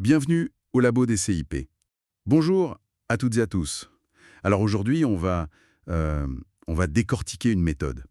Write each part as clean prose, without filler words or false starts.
Bienvenue au labo des CIP. Bonjour à toutes et à tous. Alors aujourd'hui, euh, on va décortiquer une méthode.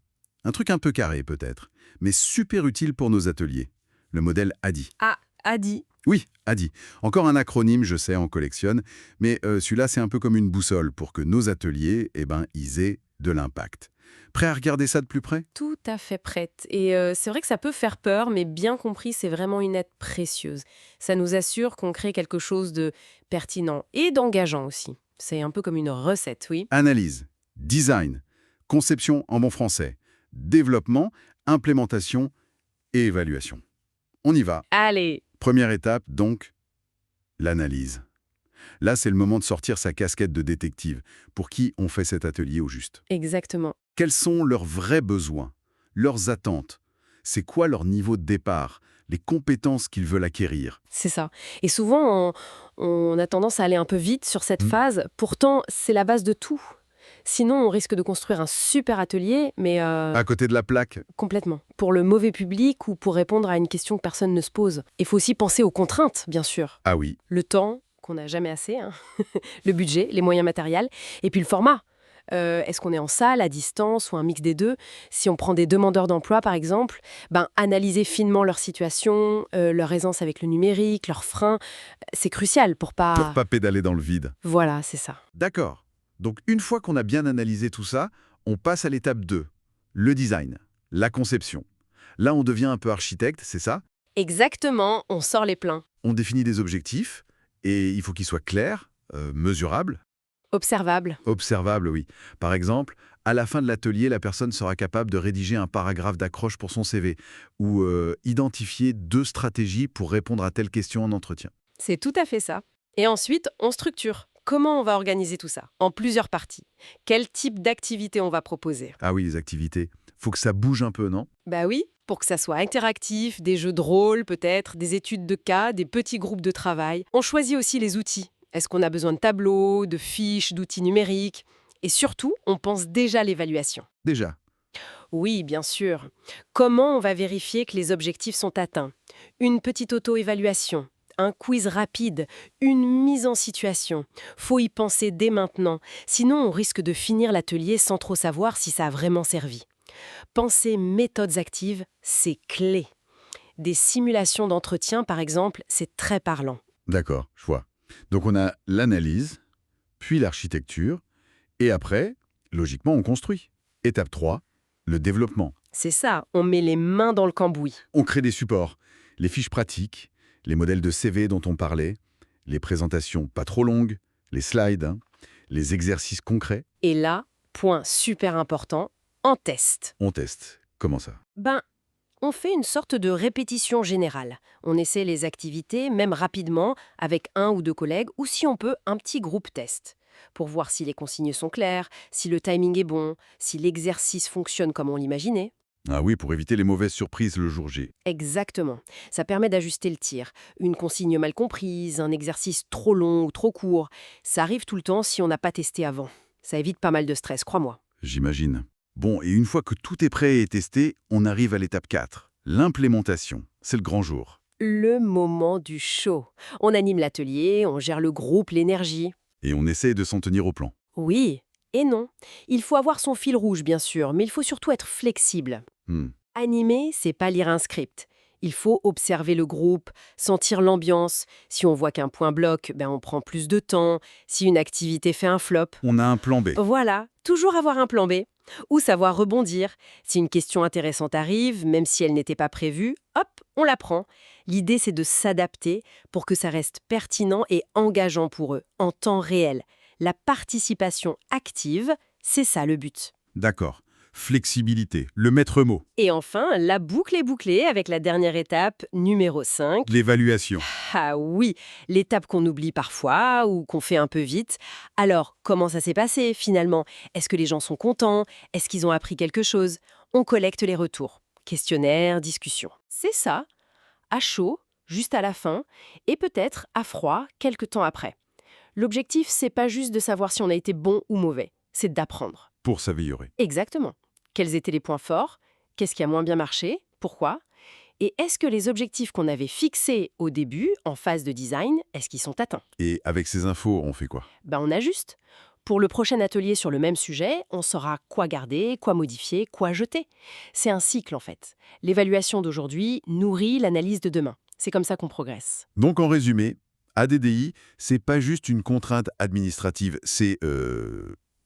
Un truc un peu carré peut-être, mais super utile pour nos ateliers. Le modèle ADI. Ah, Adi. Oui, ADI. Encore un acronyme, je sais, on collectionne, mais celui-là, c'est un peu comme une boussole pour que nos ateliers, ils aient de l'impact. Prêt à regarder ça de plus près? Tout à fait prête. Et c'est vrai que ça peut faire peur, mais bien compris, c'est vraiment une aide précieuse. Ça nous assure qu'on crée quelque chose de pertinent et d'engageant aussi. C'est un peu comme une recette, oui. Analyse, design, conception en bon français, développement, implémentation et évaluation. On y va. Allez, Première étape, donc, l'analyse. Là, c'est le moment de sortir sa casquette de détective. Pour qui on fait cet atelier au juste? exactement. Quels sont leurs vrais besoins, leurs attentes? C'est quoi leur niveau de départ, les compétences qu'ils veulent acquérir? C'est ça. Et souvent, on a tendance à aller un peu vite sur cette Hmm. phase. Pourtant, c'est la base de tout. Sinon, on risque de construire un super atelier, mais À côté de la plaque? complètement. Pour le mauvais public ou pour répondre à une question que personne ne se pose. Il faut aussi penser aux contraintes, bien sûr. Ah oui, Le temps, qu'on n'a jamais assez, hein. Le budget, les moyens matériels, et puis le format. Est-ce qu'on est en salle, à distance ou un mix des deux? Si on prend des demandeurs d'emploi, par exemple, analyser finement leur situation, leur aisance avec le numérique, leurs freins, c'est crucial pour pour pas... pas pédaler dans le vide. Voilà, c'est ça. D'accord. Donc une fois qu'on a bien analysé tout ça, on passe à l'étape 2, le design, la conception. Là, on devient un peu architecte, c'est ça? Exactement, on sort les pleins. On définit des objectifs, et il faut qu'ils soient clairs, mesurables, Observable. observables, oui. Par exemple, à la fin de l'atelier, la personne sera capable de rédiger un paragraphe d'accroche pour son CV, ou identifier 2 stratégies pour répondre à telle question en entretien. C'est tout à fait ça. Et ensuite, on structure. Comment on va organiser tout ça? En plusieurs parties. Quel type d'activité on va proposer? Ah oui, les activités. Faut que ça bouge un peu, non? Bah oui, pour que ça soit interactif, des jeux de rôle peut-être, des études de cas, des petits groupes de travail. On choisit aussi les outils. Est-ce qu'on a besoin de tableaux, de fiches, d'outils numériques? Et surtout, on pense déjà à l'évaluation. Déjà. Oui, bien sûr. Comment on va vérifier que les objectifs sont atteints? Une petite auto-évaluation, un quiz rapide, une mise en situation. Faut y penser dès maintenant, sinon on risque de finir l'atelier sans trop savoir si ça a vraiment servi. Penser méthodes actives, c'est clé. Des simulations d'entretien, par exemple, c'est très parlant. D'accord, je vois. Donc on a l'analyse, puis l'architecture, et après, logiquement, on construit. Étape 3, le développement. C'est ça, on met les mains dans le cambouis. On crée des supports, les fiches pratiques, les modèles de CV dont on parlait, les présentations pas trop longues, les slides, les exercices concrets. Et là, point super important, en test. On teste. Comment ça? On fait une sorte de répétition générale. On essaie les activités, même rapidement, avec un ou deux collègues, ou si on peut, un petit groupe test. Pour voir si les consignes sont claires, si le timing est bon, si l'exercice fonctionne comme on l'imaginait. Ah oui, pour éviter les mauvaises surprises le jour J. Exactement. Ça permet d'ajuster le tir. Une consigne mal comprise, un exercice trop long ou trop court, ça arrive tout le temps si on n'a pas testé avant. Ça évite pas mal de stress, crois-moi. J'imagine. Bon, et une fois que tout est prêt et testé, on arrive à l'étape 4, l'implémentation. C'est le grand jour. Le moment du show. On anime l'atelier, on gère le groupe, l'énergie. Et on essaie de s'en tenir au plan. Oui et non. Il faut avoir son fil rouge, bien sûr, mais il faut surtout être flexible. Hmm. Animer, c'est pas lire un script. Il faut observer le groupe, sentir l'ambiance. Si on voit qu'un point bloque, on prend plus de temps. Si une activité fait un flop. On a un plan B. Voilà, toujours avoir un plan B. Ou savoir rebondir. Si une question intéressante arrive, même si elle n'était pas prévue, hop, on la prend. L'idée, c'est de s'adapter pour que ça reste pertinent et engageant pour eux, en temps réel. La participation active, c'est ça le but. D'accord. Flexibilité, le maître mot. Et enfin, la boucle est bouclée avec la dernière étape, numéro 5. L'évaluation. Ah oui, l'étape qu'on oublie parfois ou qu'on fait un peu vite. Alors, comment ça s'est passé finalement? Est-ce que les gens sont contents? Est-ce qu'ils ont appris quelque chose? On collecte les retours. Questionnaire, discussion. C'est ça, à chaud, juste à la fin, et peut-être à froid, quelque temps après. L'objectif, c'est pas juste de savoir si on a été bon ou mauvais, c'est d'apprendre. Pour s'améliorer. Exactement. Quels étaient les points forts? Qu'est-ce qui a moins bien marché? Pourquoi? Et est-ce que les objectifs qu'on avait fixés au début, en phase de design, est-ce qu'ils sont atteints? Et avec ces infos, on fait quoi? On ajuste. Pour le prochain atelier sur le même sujet, on saura quoi garder, quoi modifier, quoi jeter. C'est un cycle en fait. L'évaluation d'aujourd'hui nourrit l'analyse de demain. C'est comme ça qu'on progresse. Donc en résumé, ADDI, c'est pas juste une contrainte administrative, c'est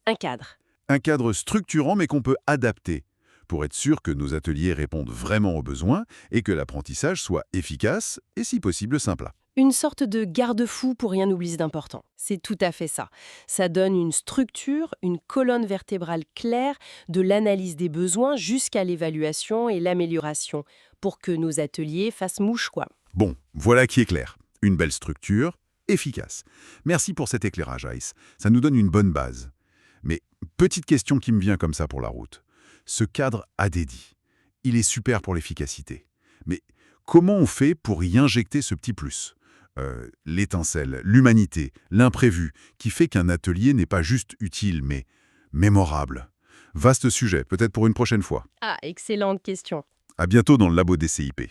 Un cadre. un cadre structurant mais qu'on peut adapter pour être sûr que nos ateliers répondent vraiment aux besoins et que l'apprentissage soit efficace et si possible simple. Une sorte de garde-fou pour rien oublier d'important. C'est tout à fait ça. Ça donne une structure, une colonne vertébrale claire de l'analyse des besoins jusqu'à l'évaluation et l'amélioration pour que nos ateliers fassent mouche, quoi. Bon, voilà qui est clair. Une belle structure, efficace. Merci pour cet éclairage, Ice. Ça nous donne une bonne base. Mais petite question qui me vient comme ça pour la route. Ce cadre ADDI, il est super pour l'efficacité. Mais comment on fait pour y injecter ce petit plus? L'étincelle, l'humanité, l'imprévu, qui fait qu'un atelier n'est pas juste utile, mais mémorable. Vaste sujet, peut-être pour une prochaine fois. Ah, excellente question. À bientôt dans le labo des CIP.